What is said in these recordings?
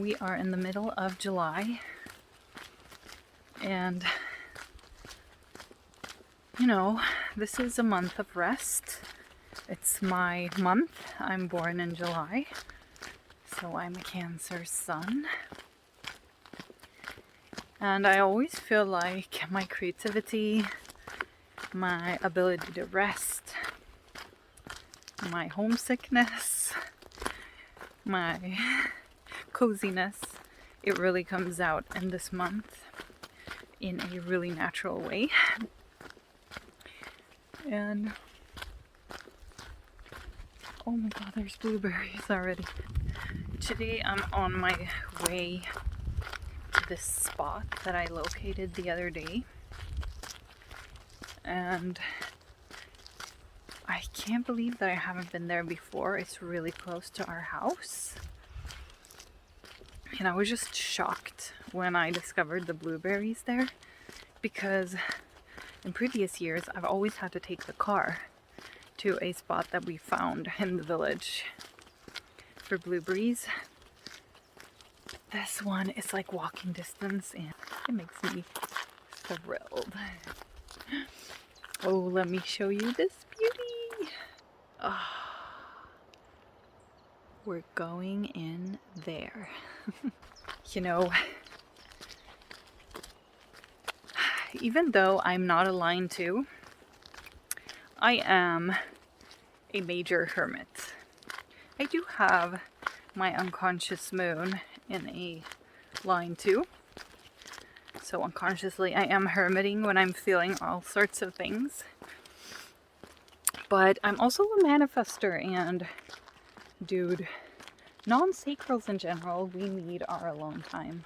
We are in the middle of July, and you know, this is a month of rest. It's my month. I'm born in July, so I'm a Cancer sun. And I always feel like my creativity, my ability to rest, my homesickness, my coziness, it really comes out in this month in a really natural way. And oh my god, there's blueberries already. Today I'm on my way to this spot that I located the other day, and I can't believe that I haven't been there before. It's really close to our house. And I was just shocked when I discovered the blueberries there, because in previous years I've always had to take the car to a spot that we found in the village for blueberries. This one is like walking distance and it makes me thrilled. Oh, let me show you this beauty. Oh, we're going in there. You know, even though I'm not a line 2, I am a major hermit. I do have my unconscious moon in a line 2. So unconsciously I am hermiting when I'm feeling all sorts of things. But I'm also a manifestor, and dude, non-sacrals in general, we need our alone time.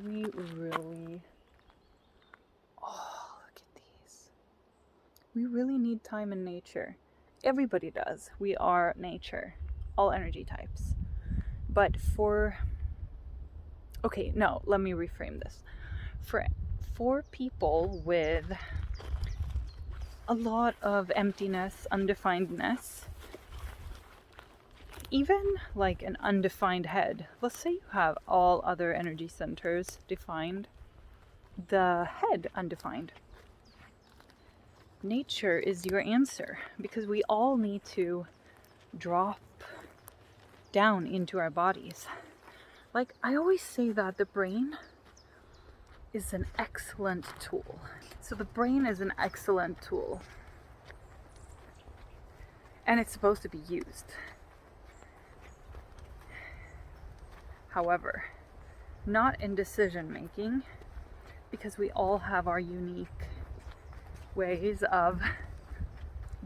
We really... Oh, look at these. We really need time in nature. Everybody does. We are nature. All energy types. But for... Okay, no, let me reframe this. For people with a lot of emptiness, undefinedness, even like an undefined head. Let's say you have all other energy centers defined, the head undefined. Nature is your answer, because we all need to drop down into our bodies. Like, I always say that the brain is an excellent tool. So the brain is an excellent tool, and it's supposed to be used. However, not in decision making, because we all have our unique ways of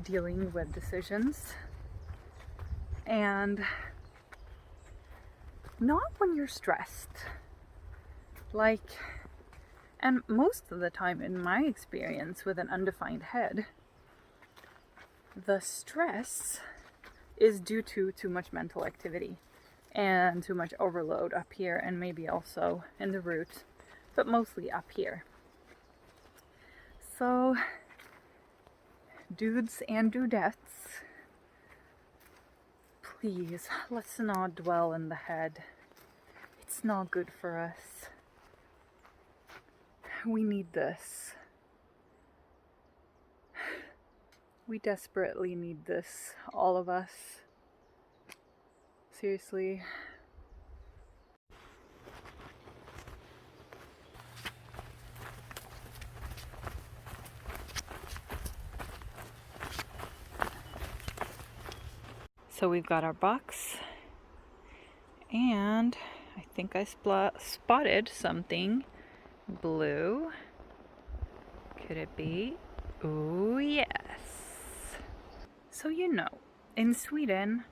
dealing with decisions. And not when you're stressed. Like, and most of the time in my experience with an undefined head, the stress is due to too much mental activity and too much overload up here, and maybe also in the root, but mostly up here. So, dudes and dudettes, please, let's not dwell in the head. It's not good for us. We need this. We desperately need this, all of us. Seriously. So we've got our box, and I think I spotted something blue. Could it be? Oh yes. So you know, in Sweden,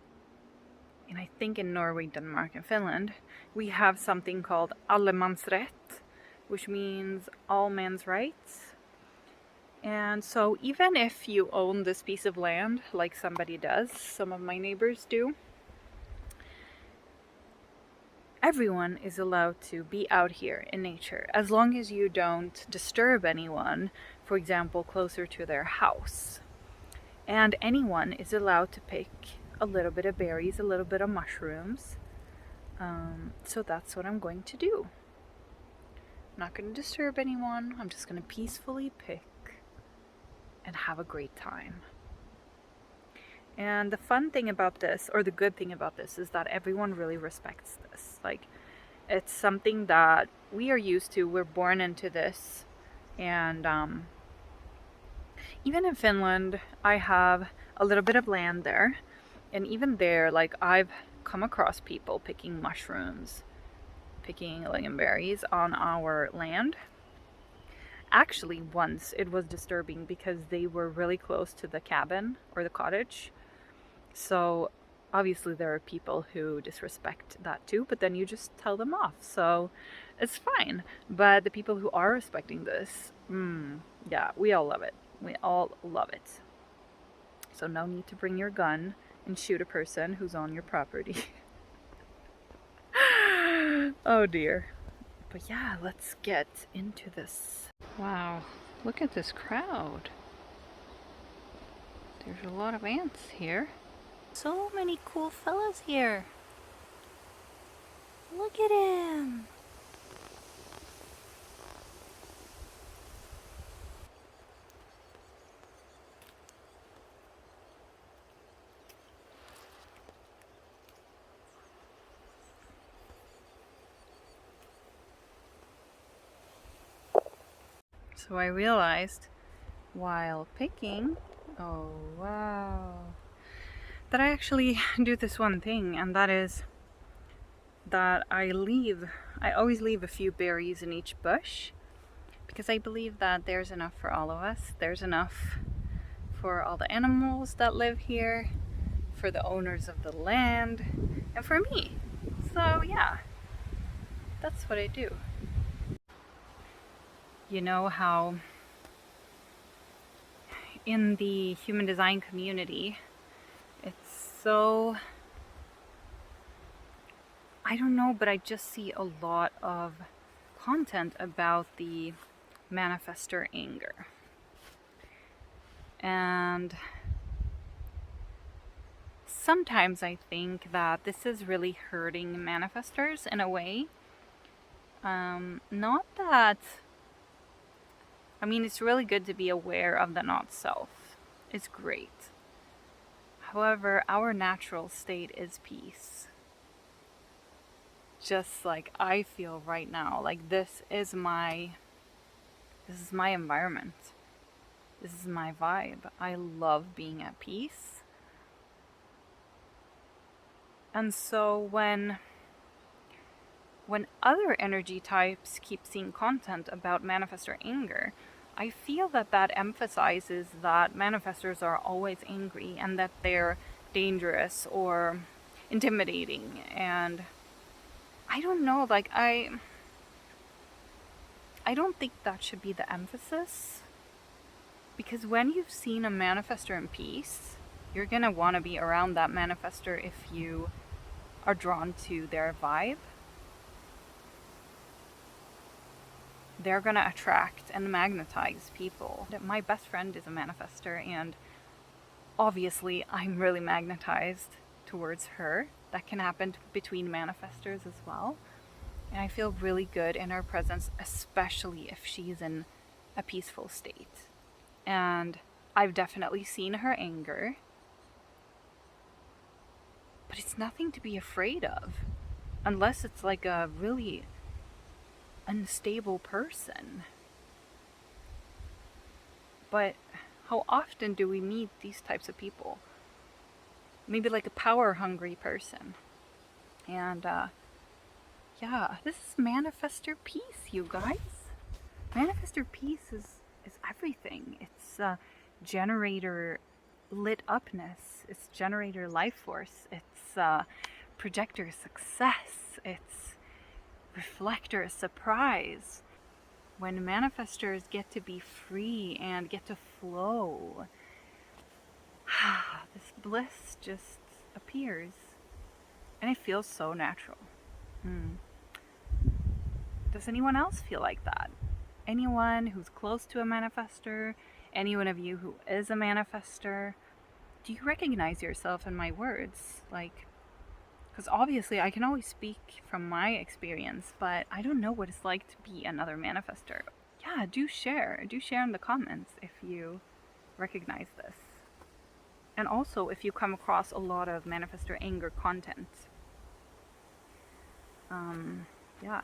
and I think in Norway, Denmark, and Finland, we have something called allemansrätt, which means all men's rights. And so even if you own this piece of land, like somebody does, some of my neighbors do, everyone is allowed to be out here in nature, as long as you don't disturb anyone, for example, closer to their house. And anyone is allowed to pick a little bit of berries, a little bit of mushrooms, So that's what I'm going to do. I'm not going to disturb anyone. I'm just going to peacefully pick and have a great time. And the fun thing about this, or the good thing about this, is that everyone really respects this. Like, it's something that we are used to. We're born into this. And even in Finland, I have a little bit of land there. And even there, like, I've come across people picking mushrooms, picking lingonberries on our land. Actually, once it was disturbing because they were really close to the cabin or the cottage. So obviously there are people who disrespect that too, but then you just tell them off. So it's fine. But the people who are respecting this, yeah, we all love it. We all love it. So no need to bring your gun and shoot a person who's on your property. Oh dear. But yeah, let's get into this. Wow, look at this crowd. There's a lot of ants here. So many cool fellas here. Look at him. So I realized while picking, oh wow, that I actually do this one thing, and that is that I always leave a few berries in each bush, because I believe that there's enough for all of us. There's enough for all the animals that live here, for the owners of the land, and for me. So yeah, that's what I do. You know how in the human design community, it's so, I don't know, but I just see a lot of content about the manifestor anger. And sometimes I think that this is really hurting manifestors in a way. Not that, I mean, it's really good to be aware of the not self. It's great. However, our natural state is peace. Just like I feel right now, like this is my environment. This is my vibe. I love being at peace. And so when other energy types keep seeing content about manifestor anger, I feel that emphasizes that manifestors are always angry and that they're dangerous or intimidating. And I don't know, like I don't think that should be the emphasis. Because when you've seen a manifestor in peace, you're gonna want to be around that manifestor if you are drawn to their vibe. They're gonna attract and magnetize people. My best friend is a manifestor, and obviously I'm really magnetized towards her. That can happen between manifestors as well. And I feel really good in her presence, especially if she's in a peaceful state. And I've definitely seen her anger, but it's nothing to be afraid of, unless it's like a really unstable person. But how often do we meet these types of people? Maybe like a power-hungry person. And yeah, this is manifestor peace, you guys. Manifestor peace is everything. It's generator lit upness. It's generator life force. It's projector success. It's reflector surprise. When manifestors get to be free and get to flow, this bliss just appears. And it feels so natural. Does anyone else feel like that? Anyone who's close to a manifestor? Any one of you who is a manifestor? Do you recognize yourself in my words? Like, Because obviously I can always speak from my experience, but I don't know what it's like to be another manifester. Yeah, do share. Do share in the comments if you recognize this. And also if you come across a lot of manifestor anger content. Yeah.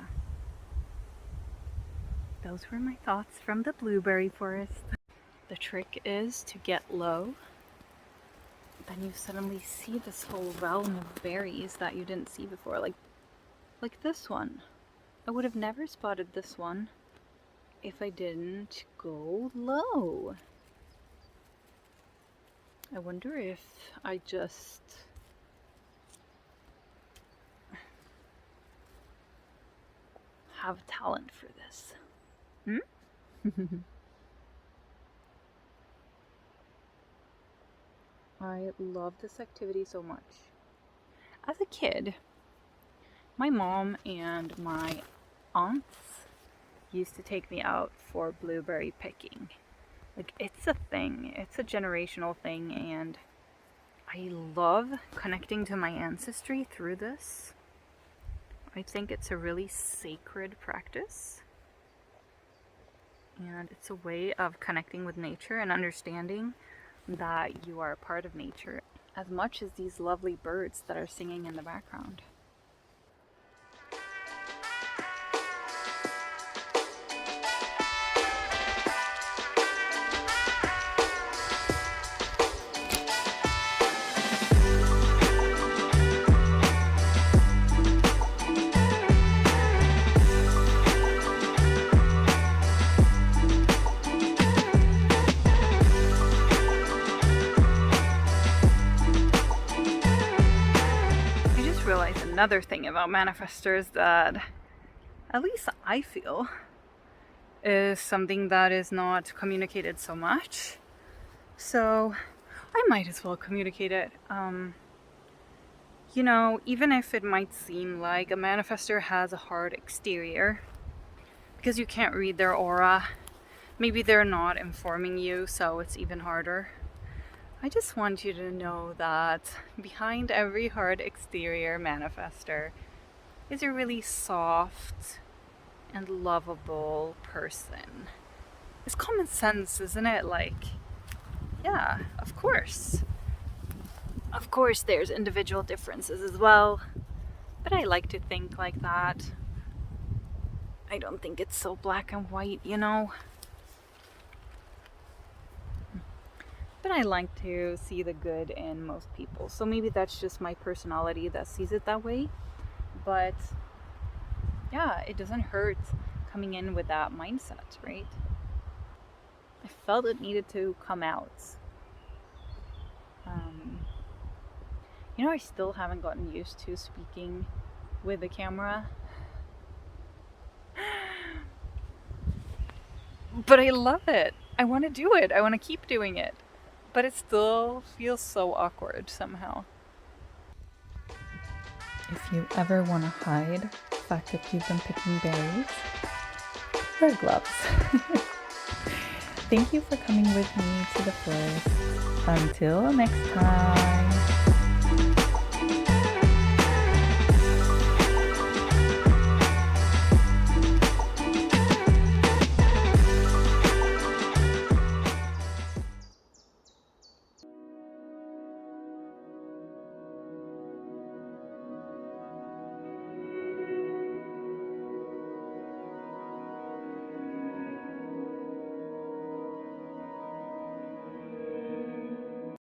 Those were my thoughts from the blueberry forest. The trick is to get low. Then you suddenly see this whole realm of berries that you didn't see before. Like this one. I would have never spotted this one if I didn't go low. I wonder if I just have talent for this. I love this activity so much. As a kid, my mom and my aunts used to take me out for blueberry picking. Like, it's a thing, it's a generational thing, and I love connecting to my ancestry through this. I think it's a really sacred practice, and it's a way of connecting with nature and understanding that you are a part of nature as much as these lovely birds that are singing in the background. Another thing about manifestors that, at least I feel, is something that is not communicated so much. So I might as well communicate it. You know, even if it might seem like a manifestor has a hard exterior, because you can't read their aura, maybe they're not informing you, so it's even harder. I just want you to know that behind every hard exterior manifestor is a really soft and lovable person. It's common sense, isn't it? Like, yeah, of course. Of course there's individual differences as well, but I like to think like that. I don't think it's so black and white, you know? But I like to see the good in most people. So maybe that's just my personality that sees it that way. But yeah, it doesn't hurt coming in with that mindset, right? I felt it needed to come out. You know, I still haven't gotten used to speaking with the camera. But I love it. I want to do it. I want to keep doing it. But it still feels so awkward somehow. If you ever want to hide the fact that you've been picking berries, wear gloves. Thank you for coming with me to the forest. Until next time.